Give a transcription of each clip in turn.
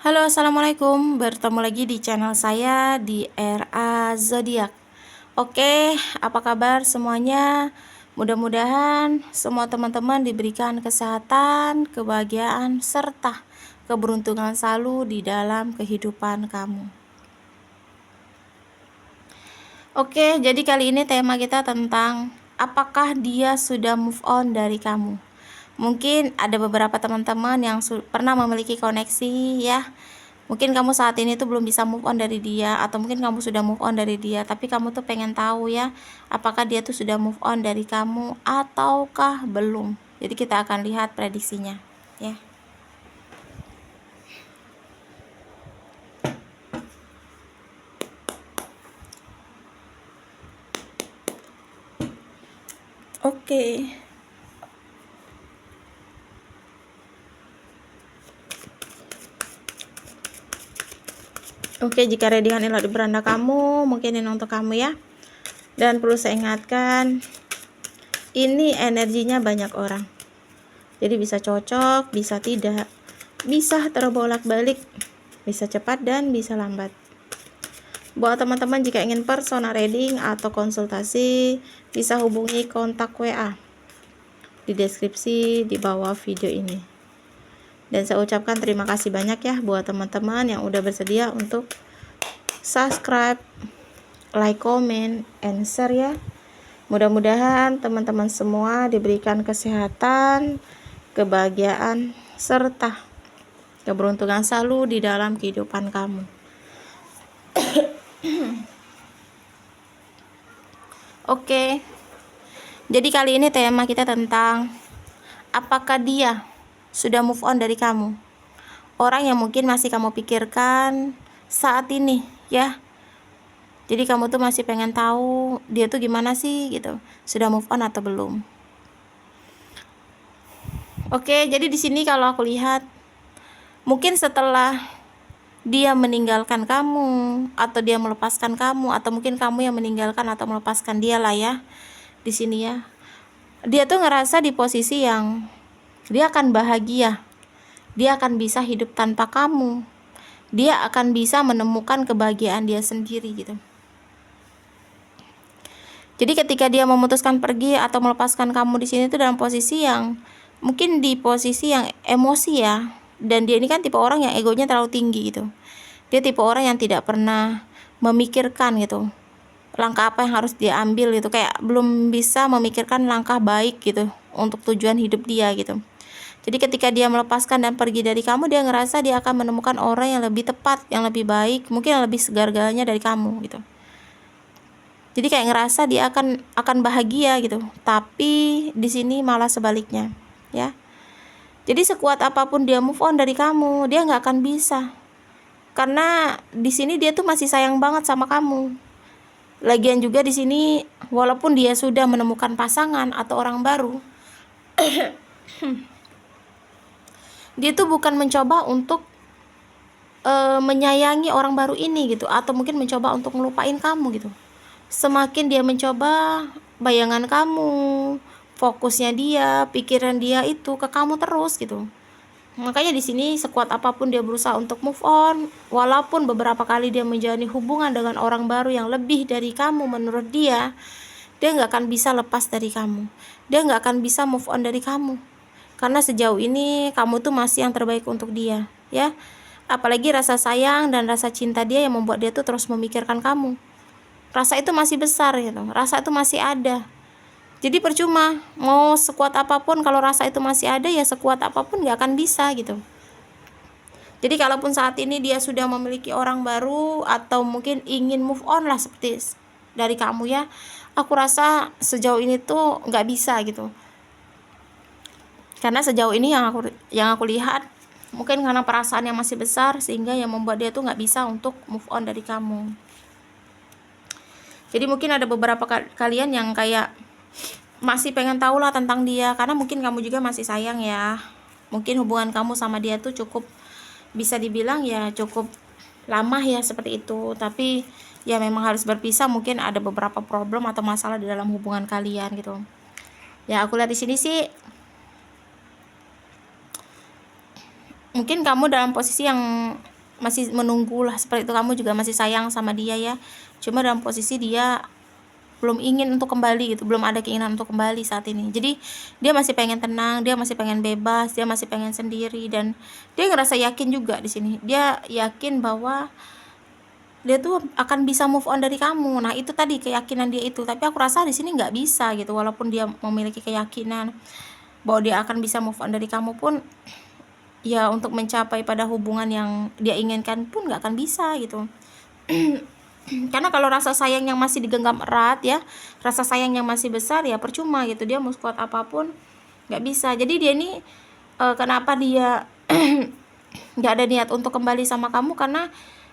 Halo, assalamualaikum. Bertemu lagi di channel saya di RA Zodiak. Oke, apa kabar semuanya? Mudah-mudahan semua teman-teman diberikan kesehatan, kebahagiaan, serta keberuntungan selalu di dalam kehidupan kamu. Oke, jadi kali ini tema kita tentang apakah dia sudah move on dari kamu. Mungkin ada beberapa teman-teman yang pernah memiliki koneksi ya. Mungkin kamu saat ini tuh belum bisa move on dari dia, atau mungkin kamu sudah move on dari dia, tapi kamu tuh pengen tahu ya, apakah dia tuh sudah move on dari kamu ataukah belum. Jadi kita akan lihat prediksinya ya. Oke. Oke, jika ready Hanila di beranda kamu, mungkin ini untuk kamu ya. Dan perlu saya ingatkan, ini energinya banyak orang. Jadi bisa cocok, bisa tidak, bisa terbolak-balik, bisa cepat dan bisa lambat. Buat teman-teman jika ingin personal reading atau konsultasi, bisa hubungi kontak WA di deskripsi di bawah video ini. Dan saya ucapkan terima kasih banyak ya buat teman-teman yang udah bersedia untuk subscribe, like, comment, and share ya. Mudah-mudahan teman-teman semua diberikan kesehatan, kebahagiaan, serta keberuntungan selalu di dalam kehidupan kamu. Oke, jadi kali ini tema kita tentang apakah dia sudah move on dari kamu. Orang yang mungkin masih kamu pikirkan saat ini ya. Jadi kamu tuh masih pengen tahu dia tuh gimana sih gitu, sudah move on atau belum. Oke, jadi di sini kalau aku lihat, mungkin setelah dia meninggalkan kamu, atau dia melepaskan kamu, atau mungkin kamu yang meninggalkan atau melepaskan dia lah ya. Di sini ya, dia tuh ngerasa di posisi yang dia akan bahagia, dia akan bisa hidup tanpa kamu, dia akan bisa menemukan kebahagiaan dia sendiri gitu. Jadi ketika dia memutuskan pergi atau melepaskan kamu di sini tuh dalam posisi yang mungkin di posisi yang emosi ya. Dan dia ini kan tipe orang yang egonya terlalu tinggi gitu. Dia tipe orang yang tidak pernah memikirkan gitu langkah apa yang harus dia ambil gitu, kayak belum bisa memikirkan langkah baik gitu untuk tujuan hidup dia gitu. Jadi ketika dia melepaskan dan pergi dari kamu, dia ngerasa dia akan menemukan orang yang lebih tepat, yang lebih baik, mungkin yang lebih segar-garanya dari kamu gitu. Jadi kayak ngerasa dia akan bahagia gitu. Tapi di sini malah sebaliknya, ya. Jadi sekuat apapun dia move on dari kamu, dia nggak akan bisa. Karena di sini dia tuh masih sayang banget sama kamu. Lagian juga di sini walaupun dia sudah menemukan pasangan atau orang baru, dia tuh bukan mencoba untuk menyayangi orang baru ini gitu, atau mungkin mencoba untuk melupain kamu gitu. Semakin dia mencoba, bayangan kamu, fokusnya dia, pikiran dia itu ke kamu terus gitu. Makanya di sini sekuat apapun dia berusaha untuk move on, walaupun beberapa kali dia menjalani hubungan dengan orang baru yang lebih dari kamu menurut dia nggak akan bisa lepas dari kamu. Dia nggak akan bisa move on dari kamu. Karena sejauh ini kamu tuh masih yang terbaik untuk dia, ya. Apalagi rasa sayang dan rasa cinta dia yang membuat dia tuh terus memikirkan kamu. Rasa itu masih besar gitu. Rasa itu masih ada. Jadi percuma mau sekuat apapun, kalau rasa itu masih ada ya sekuat apapun gak akan bisa gitu. Jadi kalaupun saat ini dia sudah memiliki orang baru atau mungkin ingin move on lah seperti dari kamu ya, aku rasa sejauh ini tuh gak bisa gitu. Karena sejauh ini yang aku lihat, mungkin karena perasaan yang masih besar sehingga yang membuat dia tuh gak bisa untuk move on dari kamu. Jadi mungkin ada beberapa kalian yang kayak masih pengen tahu lah tentang dia, karena mungkin kamu juga masih sayang ya. Mungkin hubungan kamu sama dia tuh cukup, bisa dibilang ya cukup lama ya seperti itu. Tapi ya memang harus berpisah, mungkin ada beberapa problem atau masalah di dalam hubungan kalian gitu. Ya aku lihat di sini sih mungkin kamu dalam posisi yang masih menunggu lah seperti itu, kamu juga masih sayang sama dia ya. Cuma dalam posisi dia belum ingin untuk kembali gitu, belum ada keinginan untuk kembali saat ini. Jadi dia masih pengen tenang, dia masih pengen bebas, dia masih pengen sendiri, dan dia ngerasa yakin juga di sini. Dia yakin bahwa dia tuh akan bisa move on dari kamu. Nah itu tadi keyakinan dia itu, tapi aku rasa di sini nggak bisa gitu. Walaupun dia memiliki keyakinan bahwa dia akan bisa move on dari kamu pun, ya untuk mencapai pada hubungan yang dia inginkan pun nggak akan bisa gitu. Karena kalau rasa sayang yang masih digenggam erat ya, rasa sayang yang masih besar, ya percuma gitu, dia mau kuat apapun nggak bisa. Jadi dia ini kenapa dia nggak ada niat untuk kembali sama kamu, karena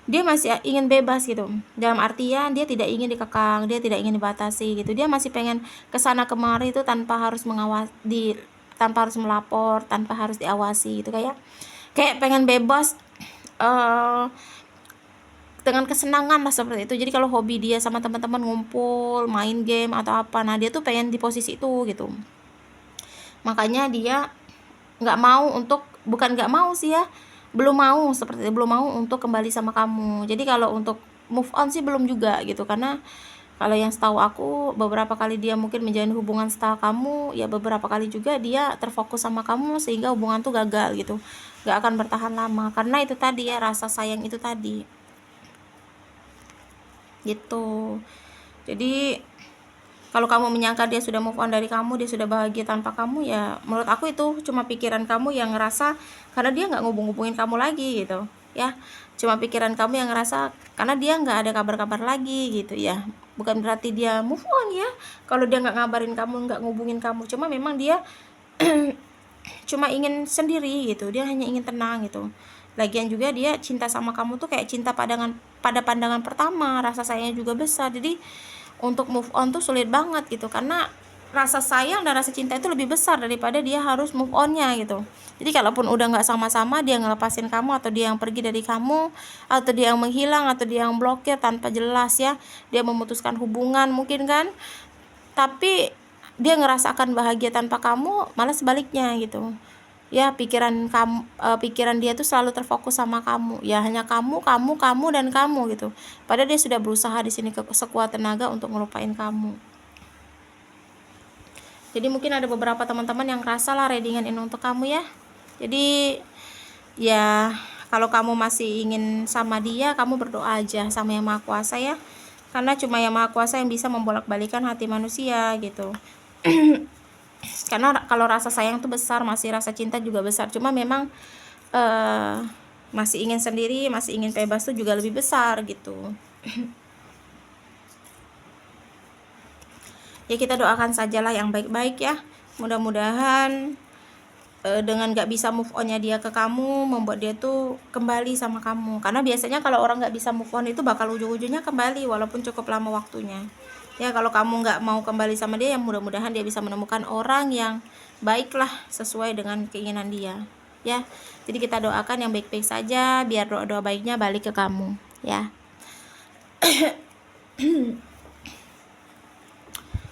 dia masih ingin bebas gitu. Dalam artian dia tidak ingin dikekang, dia tidak ingin dibatasi gitu. Dia masih pengen kesana kemari itu tanpa harus tanpa harus melapor, tanpa harus diawasi gitu, kayak pengen bebas dengan kesenangan lah seperti itu. Jadi kalau hobi dia sama teman-teman ngumpul, main game atau apa, nah dia tuh pengen di posisi itu gitu. Makanya dia bukan nggak mau sih ya, belum mau seperti itu, belum mau untuk kembali sama kamu. Jadi kalau untuk move on sih belum juga gitu, karena kalau yang setahu aku beberapa kali dia mungkin menjalin hubungan setelah kamu, ya beberapa kali juga dia terfokus sama kamu sehingga hubungan tuh gagal gitu, nggak akan bertahan lama karena itu tadi ya, rasa sayang itu tadi gitu. Jadi kalau kamu menyangka dia sudah move on dari kamu, dia sudah bahagia tanpa kamu, ya menurut aku itu cuma pikiran kamu yang ngerasa karena dia nggak ngubungin kamu lagi gitu ya. Cuma pikiran kamu yang ngerasa karena dia nggak ada kabar-kabar lagi gitu ya. Bukan berarti dia move on ya, kalau dia nggak ngabarin kamu, nggak ngubungin kamu. Cuma memang dia cuma ingin sendiri gitu, dia hanya ingin tenang gitu. Lagian juga dia cinta sama kamu tuh kayak cinta pada pandangan pertama, rasa sayangnya juga besar. Jadi untuk move on tuh sulit banget gitu, karena rasa sayang dan rasa cinta itu lebih besar daripada dia harus move onnya gitu. Jadi kalaupun udah nggak sama-sama, dia ngelepasin kamu, atau dia yang pergi dari kamu, atau dia yang menghilang, atau dia yang blokir tanpa jelas ya, dia memutuskan hubungan mungkin kan, tapi dia ngerasakan bahagia tanpa kamu, malah sebaliknya gitu ya. Pikiran dia tuh selalu terfokus sama kamu ya, hanya kamu dan kamu gitu. Padahal dia sudah berusaha di sini sekuat tenaga untuk ngelupain kamu. Jadi mungkin ada beberapa teman-teman yang ngerasa lah readingan ini untuk kamu ya. Jadi ya kalau kamu masih ingin sama dia, kamu berdoa aja sama Yang Maha Kuasa ya, karena cuma Yang Maha Kuasa yang bisa membolak-balikan hati manusia gitu. Karena kalau rasa sayang tuh besar, masih rasa cinta juga besar, cuma memang masih ingin sendiri, masih ingin bebas tuh juga lebih besar gitu. Ya kita doakan sajalah yang baik-baik ya. Mudah-mudahan dengan gak bisa move onnya dia ke kamu, membuat dia tuh kembali sama kamu. Karena biasanya kalau orang gak bisa move on itu bakal ujung-ujungnya kembali, walaupun cukup lama waktunya. Ya kalau kamu nggak mau kembali sama dia, ya mudah-mudahan dia bisa menemukan orang yang baiklah sesuai dengan keinginan dia ya. Jadi kita doakan yang baik-baik saja, biar doa-doa baiknya balik ke kamu ya.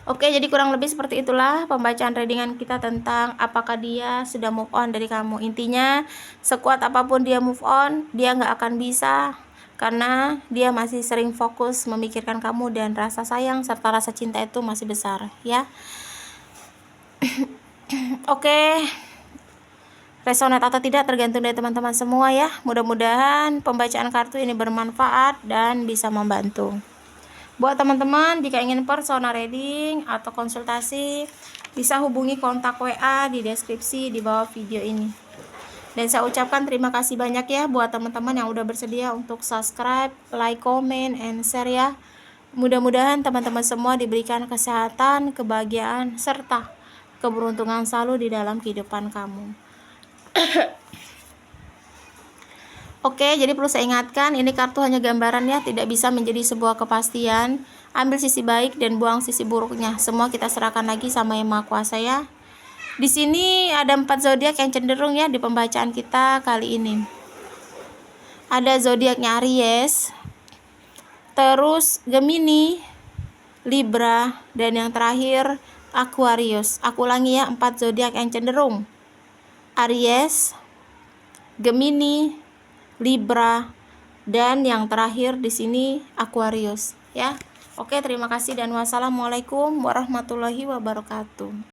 Oke, jadi kurang lebih seperti itulah pembacaan readingan kita tentang apakah dia sudah move on dari kamu. Intinya sekuat apapun dia move on, dia nggak akan bisa, karena dia masih sering fokus memikirkan kamu, dan rasa sayang serta rasa cinta itu masih besar ya. Oke, resonate atau tidak tergantung dari teman-teman semua ya. Mudah-mudahan pembacaan kartu ini bermanfaat dan bisa membantu. Buat teman-teman jika ingin personal reading atau konsultasi, bisa hubungi kontak WA di deskripsi di bawah video ini. Dan saya ucapkan terima kasih banyak ya buat teman-teman yang udah bersedia untuk subscribe, like, comment, and share ya. Mudah-mudahan teman-teman semua diberikan kesehatan, kebahagiaan, serta keberuntungan selalu di dalam kehidupan kamu. Oke, jadi perlu saya ingatkan, ini kartu hanya gambaran ya, tidak bisa menjadi sebuah kepastian. Ambil sisi baik dan buang sisi buruknya. Semua kita serahkan lagi sama Yang Maha Kuasa ya. Di sini ada 4 zodiak yang cenderung ya di pembacaan kita kali ini. Ada zodiaknya Aries, terus Gemini, Libra, dan yang terakhir Aquarius. Aku ulangi ya, 4 zodiak yang cenderung: Aries, Gemini, Libra, Dan yang terakhir di sini Aquarius ya. Oke, terima kasih dan wassalamualaikum warahmatullahi wabarakatuh.